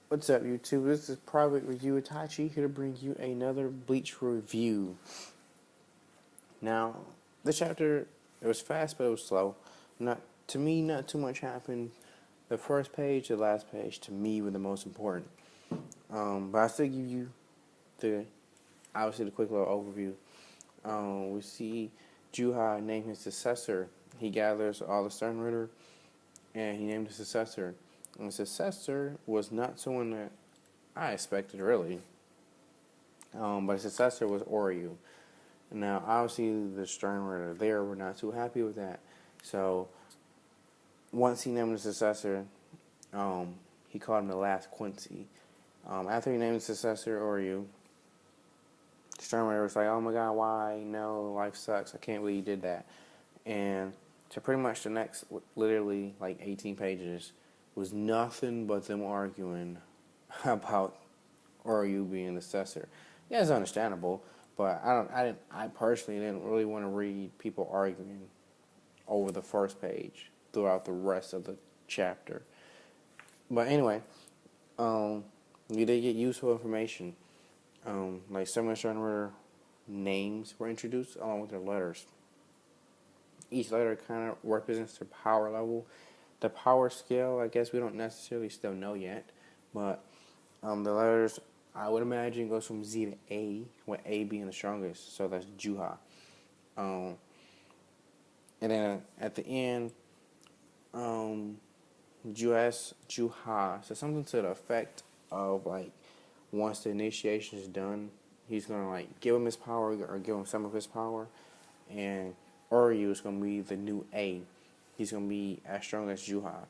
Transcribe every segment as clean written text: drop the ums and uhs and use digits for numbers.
What's up, YouTube? This is Private Review Itachi here to bring you another Bleach review. Now, the chapter, it was fast, but it was slow. Not too much happened. The first page, the last page, to me, were the most important. But I still give you obviously the quick little overview. We see Juha name his successor. He gathers all the Stern Ritter, and he named his successor. And the successor was not someone that I expected, really. But his successor was Oryu. Now, obviously, the Stern Ritter there were not too happy with that. So, once he named the successor, he called him the last Quincy. After he named the successor Oryu, the Stern Ritter was like, oh my god, why? No, life sucks. I can't believe you did that. And so pretty much the next, literally, like 18 pages was nothing but them arguing about Oryu being the successor. Yeah, it's understandable, but I personally didn't really want to read people arguing over the first page throughout the rest of the chapter. But anyway, you did get useful information. Like some of the Stern names were introduced along with their letters. Each letter kind of represents their power level. The power scale, I guess we don't necessarily still know yet, but the letters, I would imagine, goes from Z to A, with A being the strongest, so that's Juha. And then at the end, Juha, so something to the effect of, like, once the initiation is done, he's going to, like, give him his power, or give him some of his power, and Oryu is going to be the new A. He's going to be as strong as Juha.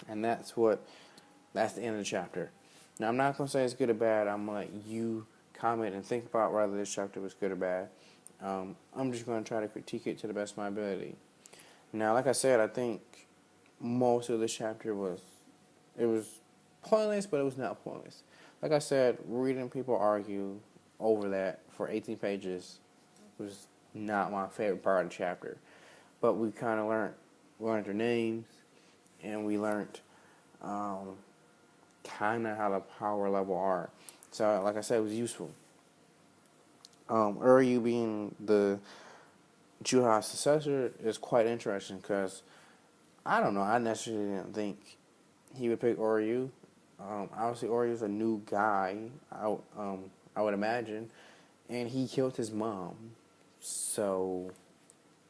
And that's the end of the chapter. Now, I'm not going to say it's good or bad. I'm going to let you comment and think about whether this chapter was good or bad. I'm just going to try to critique it to the best of my ability. Now, like I said, I think most of this chapter was pointless, but it was not pointless. Like I said, reading people argue over that for 18 pages was not my favorite part of the chapter. But we kind of learned their names, and we learned kind of how the power level are. So, like I said, it was useful. Uryu being the Juha's successor is quite interesting because, I don't know, I necessarily didn't think he would pick Oryu. Obviously, Oryu's a new guy, I would imagine, and he killed his mom. So,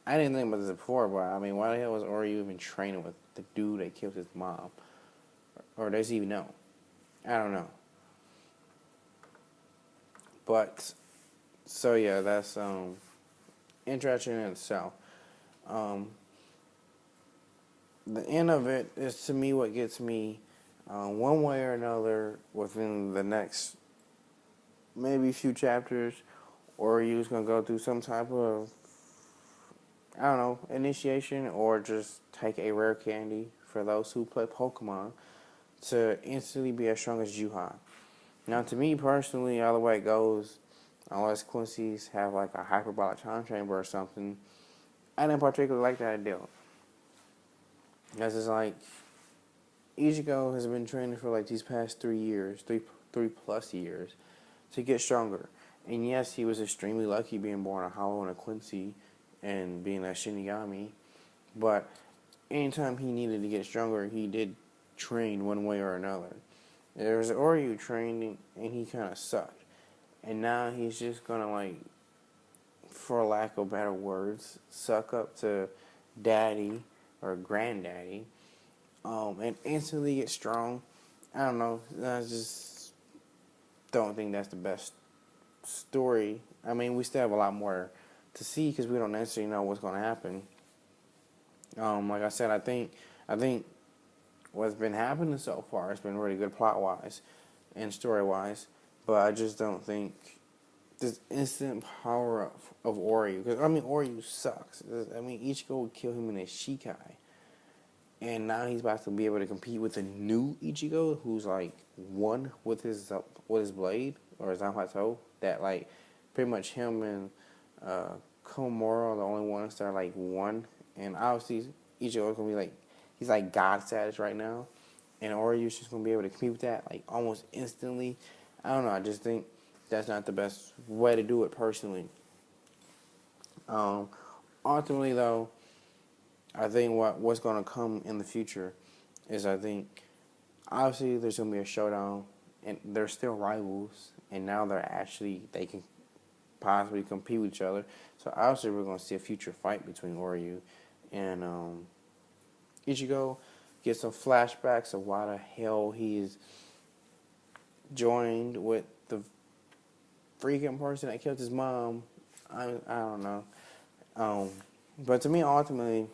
I didn't think about this before, but I mean, why the hell was Oryu even training with the dude that killed his mom? Or does he even know? I don't know. But, so yeah, that's interesting in itself. The end of it is, to me, what gets me one way or another within the next maybe few chapters. Oryu's going to go through some type of, I don't know, initiation, or just take a rare candy for those who play Pokemon to instantly be as strong as Juha. Now, to me personally, all the way it goes, unless Quincy's have like a hyperbolic time chamber or something, I didn't particularly like that deal. Because it's like, Ichigo has been training for like these past 3 years, three plus years, to get stronger. And yes, he was extremely lucky being born a Hollow and a Quincy and being a Shinigami, but anytime he needed to get stronger, he did train one way or another. There was Oryu training, and he kind of sucked. And now he's just going to, like, for lack of better words, suck up to daddy or granddaddy, and instantly get strong. I don't know. I just don't think that's the best story. I mean, we still have a lot more to see because we don't necessarily know what's going to happen. Like I said, I think what's been happening so far has been really good plot-wise and story-wise, but I just don't think this instant power-up of Oryu, because, I mean, Oryu sucks. I mean, Ichigo would kill him in his Shikai, and now he's about to be able to compete with a new Ichigo who's, like, one with his blade, or his Zanpakuto, that, like, pretty much him and Komoro are the only ones that are, like, one, and obviously Ichigo is going to be, like, he's, like, God status right now, and Oryu's just gonna be able to compete with that like almost instantly. I don't know. I just think that's not the best way to do it personally. Um, Ultimately, though, I think what's gonna come in the future is I think obviously there's gonna be a showdown, and they're still rivals, and now they can possibly compete with each other. So obviously we're gonna see a future fight between Oryu and Ichigo. Get some flashbacks of why the hell he's joined with the freaking person that killed his mom. I don't know. Um, but to me, ultimately,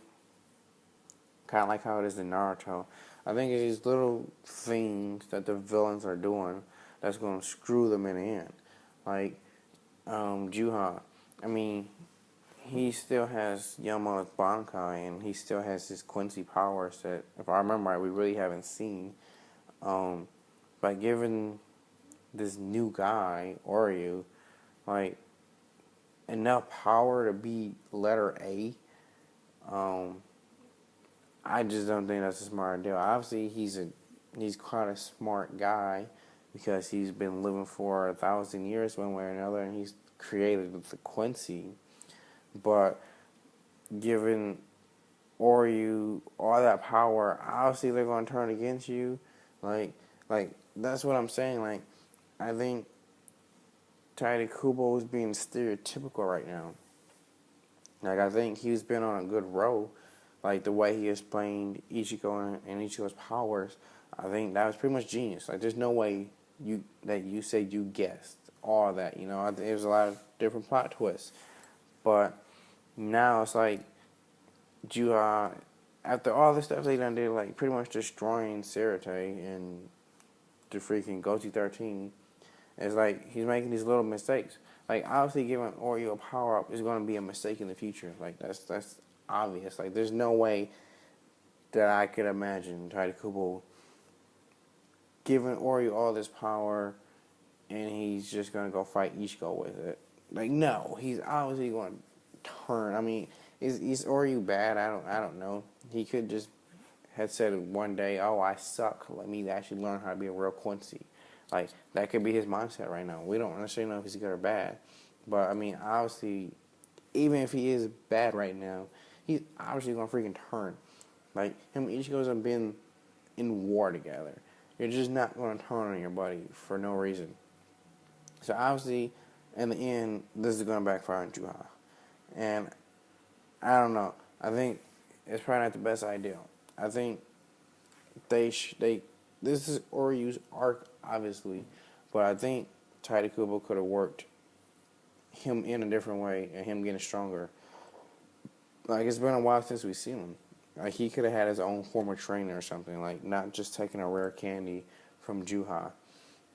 kind of like how it is in Naruto, I think it's these little things that the villains are doing that's going to screw them in the end. Like, Juha. I mean, he still has Yama's Bankai, and he still has his Quincy powers that, if I remember right, we really haven't seen. By giving this new guy, Oryu, like, enough power to beat letter A, I just don't think that's a smart deal. Obviously, he's quite a smart guy because he's been living for 1,000 years one way or another, and he's created the Quincy. But giving Oryu all that power, obviously they're going to turn against you. Like that's what I'm saying. Like, I think Tite Kubo is being stereotypical right now. Like, I think he's been on a good row. Like, the way he explained Ichigo and Ichigo's powers, I think that was pretty much genius. Like, there's no way you said you guessed all that. You know, there's a lot of different plot twists. But now it's like, Juha, after all the stuff they done did, like, pretty much destroying Sarate and the freaking Goji 13, it's like he's making these little mistakes. Like, obviously giving Oreo a power up is going to be a mistake in the future. Like, that's obvious. Like, there's no way that I could imagine Tite Kubo giving Oreo all this power and he's just going to go fight Ichigo with it. Like, no, he's obviously going to turn. I mean, is Oreo bad? I don't know. He could just had said one day, "Oh, I suck. Let me actually learn how to be a real Quincy." Like, that could be his mindset right now. We don't necessarily know if he's good or bad. But, I mean, obviously, even if he is bad right now, he's obviously going to freaking turn. Like, him and Ichigo have been in war together. You're just not going to turn on your buddy for no reason. So, obviously, in the end, this is going to backfire on Juha. And I don't know. I think it's probably not the best idea. I think this is Oryu's arc, obviously, but I think Tite Kubo could have worked him in a different way and him getting stronger. Like, it's been a while since we've seen him. Like, he could have had his own former trainer or something, like, not just taking a rare candy from Juha.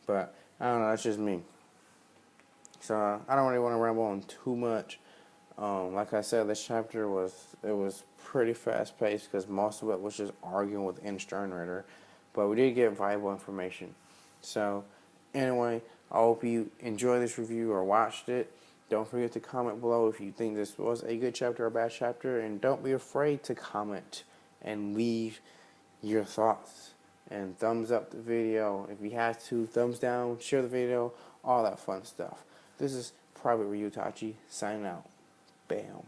But I don't know, that's just me. So I don't really want to ramble on too much. Like I said, this chapter was pretty fast paced because most of it was just arguing with Stern Ritter, but we did get valuable information. So anyway, I hope you enjoyed this review or watched it. Don't forget to comment below if you think this was a good chapter or a bad chapter, and don't be afraid to comment and leave your thoughts. And thumbs up the video if you have to. Thumbs down, share the video, all that fun stuff. This is Private Ryutachi signing out. Bam.